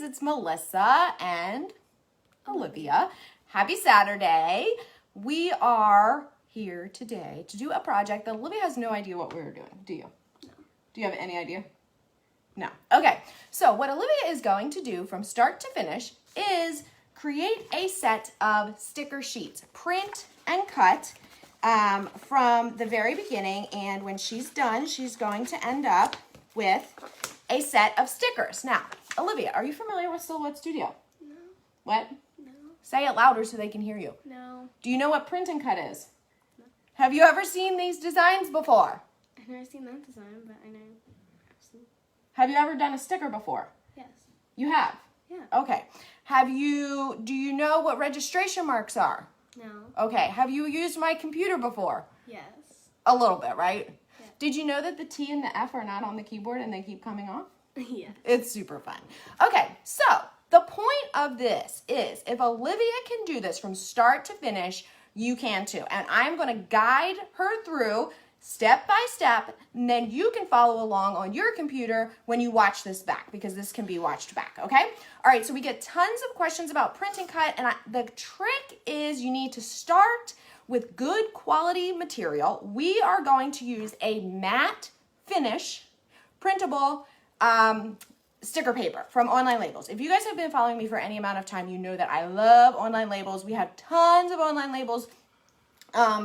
it's Melissa and Olivia. Happy Saturday. We are here today to do a project that Olivia has no idea what we're doing. Do you? No. Do you have any idea? No. Okay, so what Olivia is going to do from start to finish is create a set of sticker sheets, print and cut from the very beginning, and when she's done, she's going to end up with a set of stickers. Now, Olivia, are you familiar with Silhouette Studio? No. What? No. Say it louder so they can hear you. No. Do you know what print and cut is? No. Have you ever seen these designs before? I've never seen that design, but I know. Have you ever done a sticker before? Yes. You have? Yeah. Okay. Do you know what registration marks are? No. Okay. Have you used my computer before? Yes. A little bit, right? Yeah. Did you know that the T and the F are not on the keyboard and they keep coming off? Yes. It's super fun. Okay, so the point of this is if Olivia can do this from start to finish, you can too. And I'm going to guide her through step by step, and then you can follow along on your computer when you watch this back, because this can be watched back, okay? All right, so we get tons of questions about print and cut, and the trick is you need to start with good quality material. We are going to use a matte finish, printable sticker paper from Online Labels. If you guys have been following me for any amount of time, you know that I love Online Labels. We have tons of Online Labels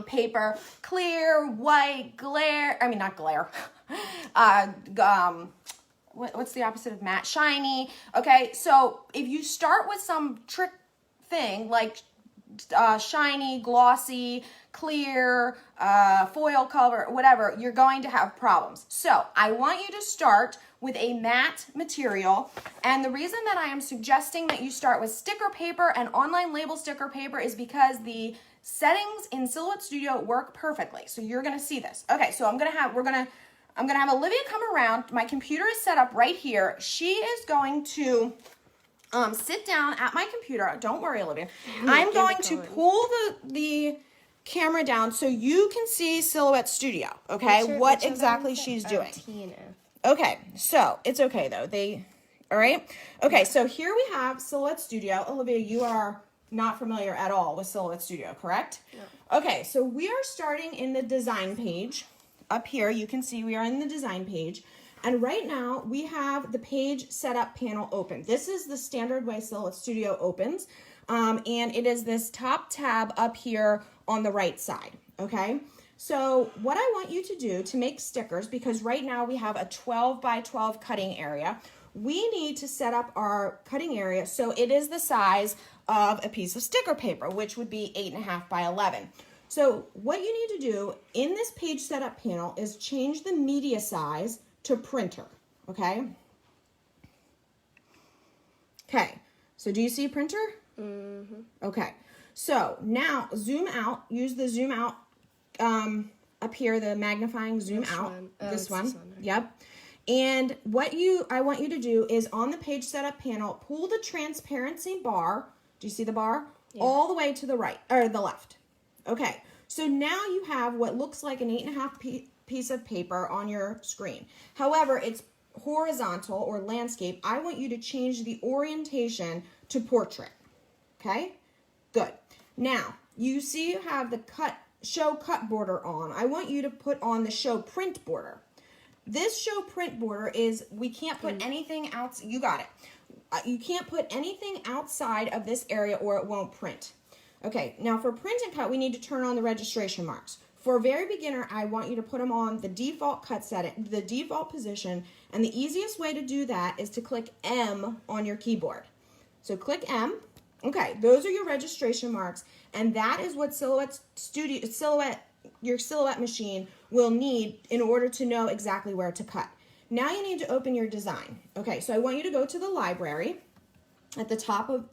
paper, clear, white, not glare. What's the opposite of matte? Shiny. Okay, so if you start with some trick thing like shiny, glossy, clear, foil cover, whatever, you're going to have problems. So I want you to start with a matte material, and the reason that I am suggesting that you start with sticker paper and Online Label sticker paper is because the settings in Silhouette Studio work perfectly. So you're gonna see this. Okay, so I'm gonna have Olivia come around. My computer is set up right here. She is going to sit down at my computer. Don't worry, Olivia. I'm going to pull the camera down so you can see Silhouette Studio, okay? What exactly she's doing. Okay, so it's okay though. All right? Okay, so here we have Silhouette Studio. Olivia, you are not familiar at all with Silhouette Studio, correct? No. Okay, so we are starting in the design page. Up here, you can see we are in the design page. And right now, we have the page setup panel open. This is the standard way Silhouette Studio opens. And it is this top tab up here on the right side, okay? So what I want you to do to make stickers, because right now we have a 12 by 12 cutting area, we need to set up our cutting area so it is the size of a piece of sticker paper, which would be 8.5 by 11. So what you need to do in this page setup panel is change the media size to printer, okay? Okay, so do you see printer? Mm-hmm. Okay, so now zoom out, use the zoom out up here, the magnifying zoom out. This one. Yep. And what I want you to do is on the page setup panel, pull the transparency bar. Do you see the bar? Yeah. All the way to the right, or the left. Okay, so now you have what looks like an 8.5 piece of paper on your screen. However, it's horizontal or landscape. I want you to change the orientation to portrait. Okay, good. Now, you see you have the show cut border on. I want you to put on the show print border. This show print border is, we can't put anything else, you got it. You can't put anything outside of this area or it won't print. Okay, now for print and cut, we need to turn on the registration marks. For a very beginner, I want you to put them on the default cut setting, the default position, and the easiest way to do that is to click M on your keyboard. So click M. Okay, those are your registration marks, and that is what your Silhouette machine will need in order to know exactly where to cut. Now you need to open your design. Okay, so I want you to go to the library at the top of,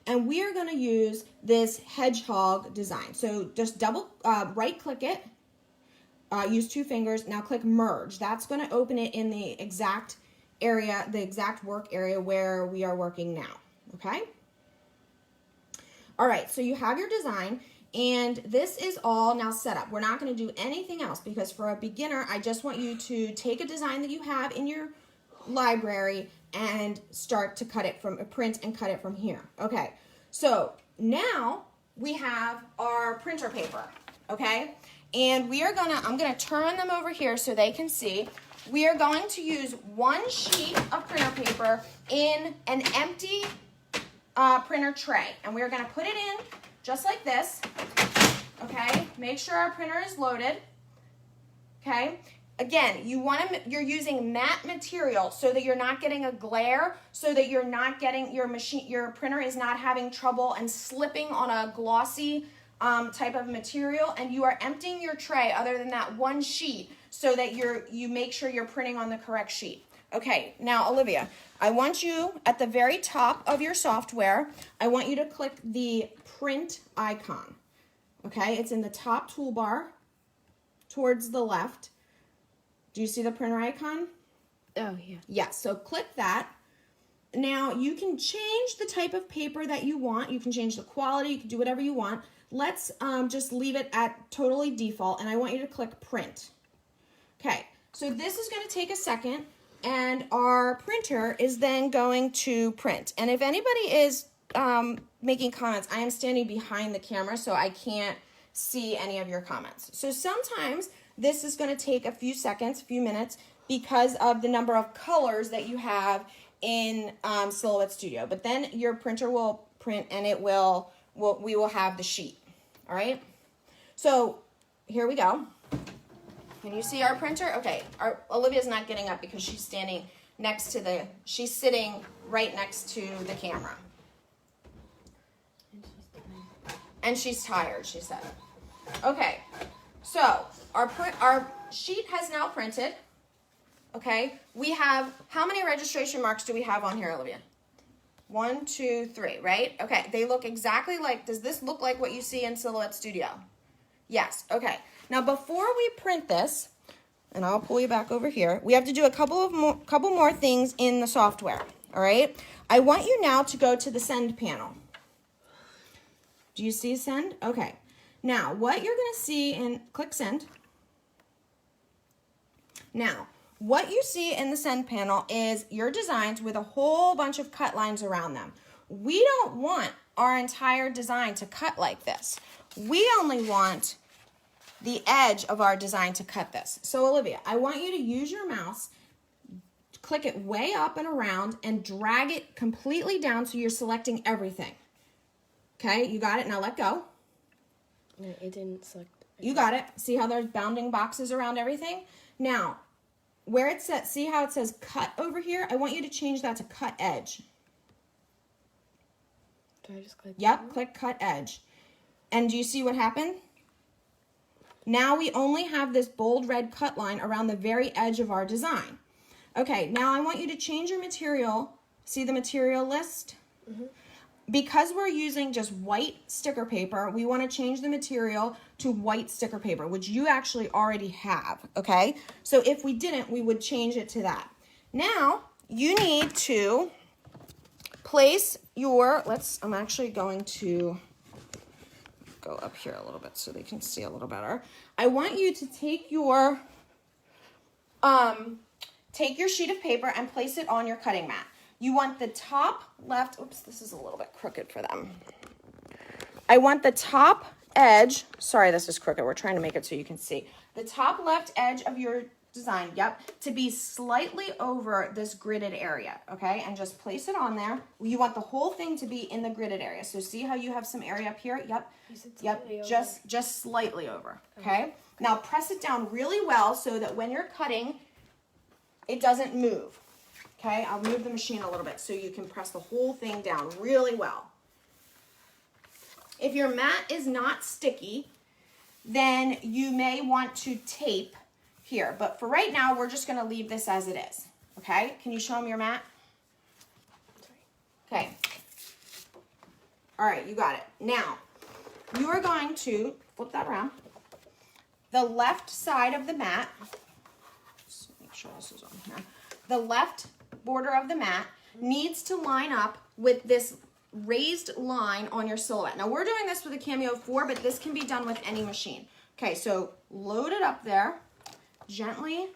and we are going to use this hedgehog design. So just right click it, use 2 fingers, now click merge. That's going to open it in the exact area, the exact work area where we are working now, okay? All right, so you have your design, and this is all now set up. We're not going to do anything else because for a beginner, I just want you to take a design that you have in your library, and start to cut it from a print and cut it from here. Okay, so now we have our printer paper, okay? And we are I'm gonna turn them over here so they can see. We are going to use one sheet of printer paper in an empty printer tray. And we're gonna put it in just like this, okay? Make sure our printer is loaded, okay? Again, you're using matte material so that you're not getting a glare, so that you're not getting your printer is not having trouble and slipping on a glossy type of material, and you are emptying your tray other than that one sheet so that you make sure you're printing on the correct sheet. Okay, now Olivia, I want you at the very top of your software, I want you to click the print icon. Okay, it's in the top toolbar towards the left. Do you see the printer icon? Oh, yeah. Yes, so click that. Now, you can change the type of paper that you want. You can change the quality. You can do whatever you want. Let's just leave it at totally default, and I want you to click print. Okay, so this is going to take a second, and our printer is then going to print. And if anybody is making comments, I am standing behind the camera, so I can't see any of your comments. So sometimes this is going to take a few seconds, a few minutes, because of the number of colors that you have in Silhouette Studio. But then your printer will print and we will have the sheet. All right? So here we go. Can you see our printer? Okay, Olivia's not getting up because she's standing next to she's sitting right next to the camera. And she's tired, she said. Okay, so our sheet has now printed. Okay, we have, how many registration marks do we have on here, Olivia? 1, 2, 3, right? Okay, they look exactly like, does this look like what you see in Silhouette Studio? Yes, okay. Now before we print this, and I'll pull you back over here, we have to do a couple more things in the software, all right? I want you now to go to the send panel. Do you see send? Okay. Now, what you're going to see click send. Now, what you see in the send panel is your designs with a whole bunch of cut lines around them. We don't want our entire design to cut like this. We only want the edge of our design to cut this. So Olivia, I want you to use your mouse, click it way up and around, and drag it completely down so you're selecting everything. Okay, you got it. Now let go. No, it didn't select. You got it. See how there's bounding boxes around everything? Now, where it says, see how it says cut over here? I want you to change that to cut edge. Do I just click? Yep, click cut edge. And do you see what happened? Now we only have this bold red cut line around the very edge of our design. Okay, now I want you to change your material. See the material list? Mm-hmm. Because we're using just white sticker paper, we want to change the material to white sticker paper, which you actually already have, okay? So if we didn't, we would change it to that. Now, you need to place your, I'm actually going to go up here a little bit so they can see a little better. I want you to take your sheet of paper and place it on your cutting mat. You want the top left, oops, this is a little bit crooked for them. I want the top edge, sorry, this is crooked. We're trying to make it so you can see. The top left edge of your design, yep, to be slightly over this gridded area, okay? And just place it on there. You want the whole thing to be in the gridded area. So see how you have some area up here? Yep, yep, just slightly over, okay? Now press it down really well so that when you're cutting, it doesn't move. Okay, I'll move the machine a little bit so you can press the whole thing down really well. If your mat is not sticky, then you may want to tape here. But for right now, we're just going to leave this as it is. Okay, can you show them your mat? Okay. All right, you got it. Now, you are going to flip that around. The left side of the mat, let's make sure this is on here. The left border of the mat needs to line up with this raised line on your silhouette. Now we're doing this with a Cameo 4, but this can be done with any machine. Okay, so load it up there gently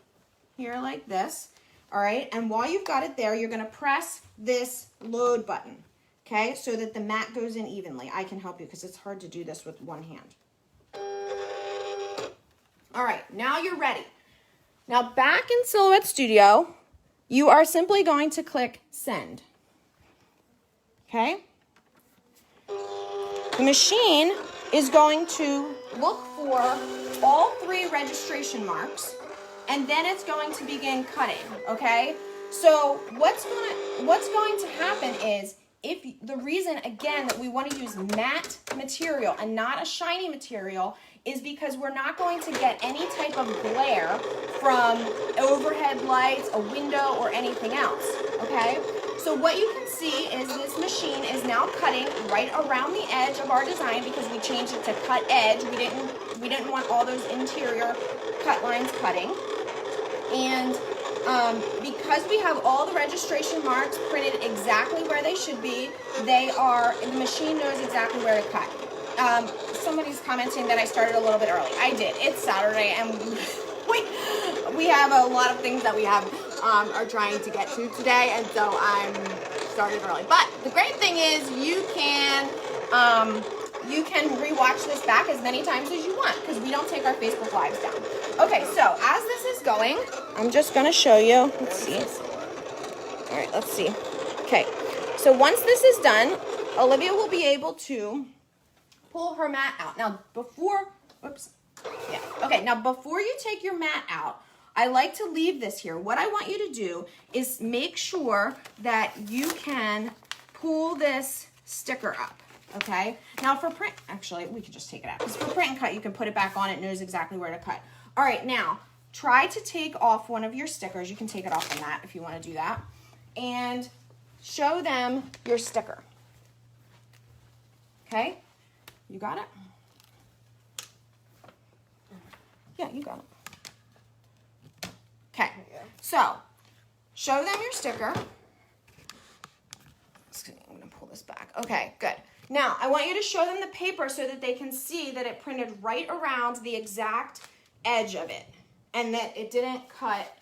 here like this. all right? And while you've got it there, you're gonna press this load button, okay? So that the mat goes in evenly. I can help you because it's hard to do this with one hand. All right, now you're ready. Now back in Silhouette Studio, you are simply going to click send, okay? The machine is going to look for all 3 registration marks, and then it's going to begin cutting, okay? So what's going to happen is, if the reason, again, that we want to use matte material and not a shiny material is because we're not going to get any type of glare from overhead lights, a window, or anything else, okay? So what you can see is this machine is now cutting right around the edge of our design because we changed it to cut edge. We didn't want all those interior cut lines cutting. And because we have all the registration marks printed exactly where they should be, the machine knows exactly where to cut. Somebody's commenting that I started a little bit early. I did. It's Saturday, and we have a lot of things that we are trying to get to today, and so I'm started early. But the great thing is you can rewatch this back as many times as you want because we don't take our Facebook Lives down. Okay, so as this is going, I'm just going to show you. Let's see. All right, let's see. Okay, so once this is done, Olivia will be able to pull her mat out. Now, before you take your mat out, I like to leave this here. What I want you to do is make sure that you can pull this sticker up, okay? Now for print, actually, we can just take it out. Because for print and cut, you can put it back on. It knows exactly where to cut. All right, now, try to take off one of your stickers. You can take it off the mat if you want to do that. And show them your sticker. Okay? You got it? Yeah, you got it. Okay, so show them your sticker. I'm gonna pull this back. Okay, good. Now, I want you to show them the paper so that they can see that it printed right around the exact edge of it and that it didn't cut.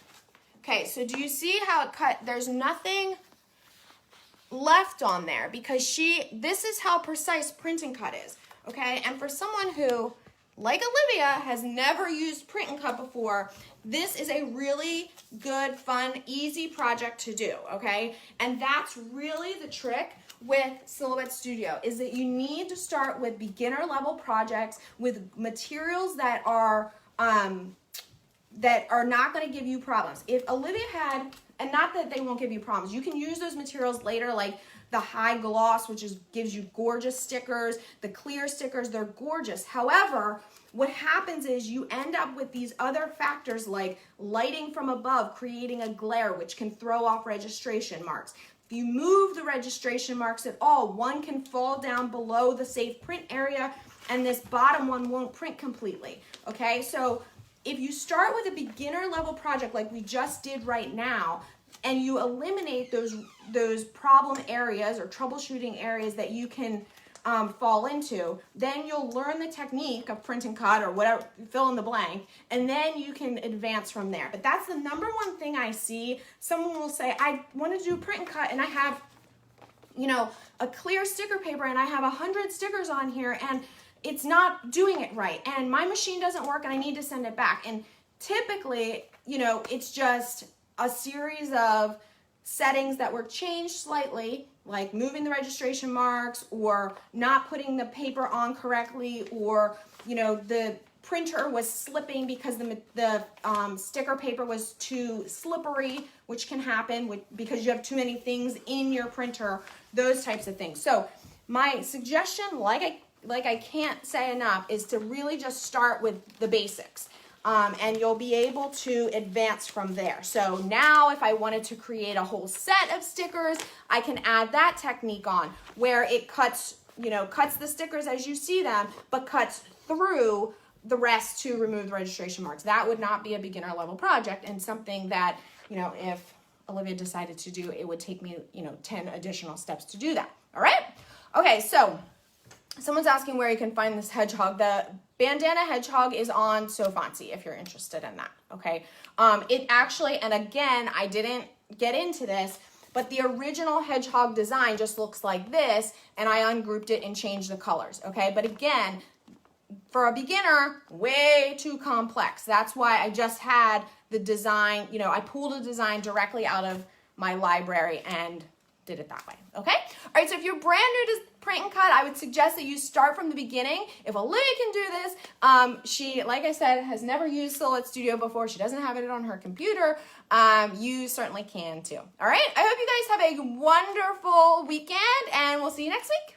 Okay, so do you see how it cut? There's nothing left on there because this is how precise print and cut is, okay? And for someone who, like Olivia, has never used print and cut before, this is a really good, fun, easy project to do, okay? And that's really the trick with Silhouette Studio, is that you need to start with beginner level projects with materials that are not going to give you problems. If Olivia had, and not that they won't give you problems, you can use those materials later, like the high gloss, which gives you gorgeous stickers, the clear stickers, they're gorgeous. However, what happens is you end up with these other factors like lighting from above, creating a glare, which can throw off registration marks. If you move the registration marks at all, one can fall down below the safe print area, and this bottom one won't print completely, okay? So if you start with a beginner level project like we just did right now, and you eliminate those problem areas or troubleshooting areas that you can fall into, then you'll learn the technique of print and cut or whatever, fill in the blank, and then you can advance from there. But that's the number one thing I see. Someone will say, I want to do print and cut, and I have, a clear sticker paper, and I have 100 stickers on here, and it's not doing it right, and my machine doesn't work, and I need to send it back. And typically, it's just a series of settings that were changed slightly, like moving the registration marks or not putting the paper on correctly, or the printer was slipping because the sticker paper was too slippery, which can happen because you have too many things in your printer, those types of things. So my suggestion, like I can't say enough, is to really just start with the basics. And you'll be able to advance from there. So now if I wanted to create a whole set of stickers, I can add that technique on where it cuts the stickers as you see them, but cuts through the rest to remove the registration marks. That would not be a beginner level project, and something that, if Olivia decided to do, it would take me, 10 additional steps to do that. All right? Okay, so Someone's asking where you can find this hedgehog. The bandana hedgehog is on So Fancy if you're interested in that, okay? It actually, and again, I didn't get into this, but the original hedgehog design just looks like this, and I ungrouped it and changed the colors, okay? But again, for a beginner, way too complex. That's why I just had the design, you know, I pulled a design directly out of my library and did it that way, okay? All right, so if you're brand new to print and cut, I would suggest that you start from the beginning. If Olivia can do this, she, like I said, has never used Silhouette Studio before. She doesn't have it on her computer. You certainly can too. All right, I hope you guys have a wonderful weekend, and we'll see you next week.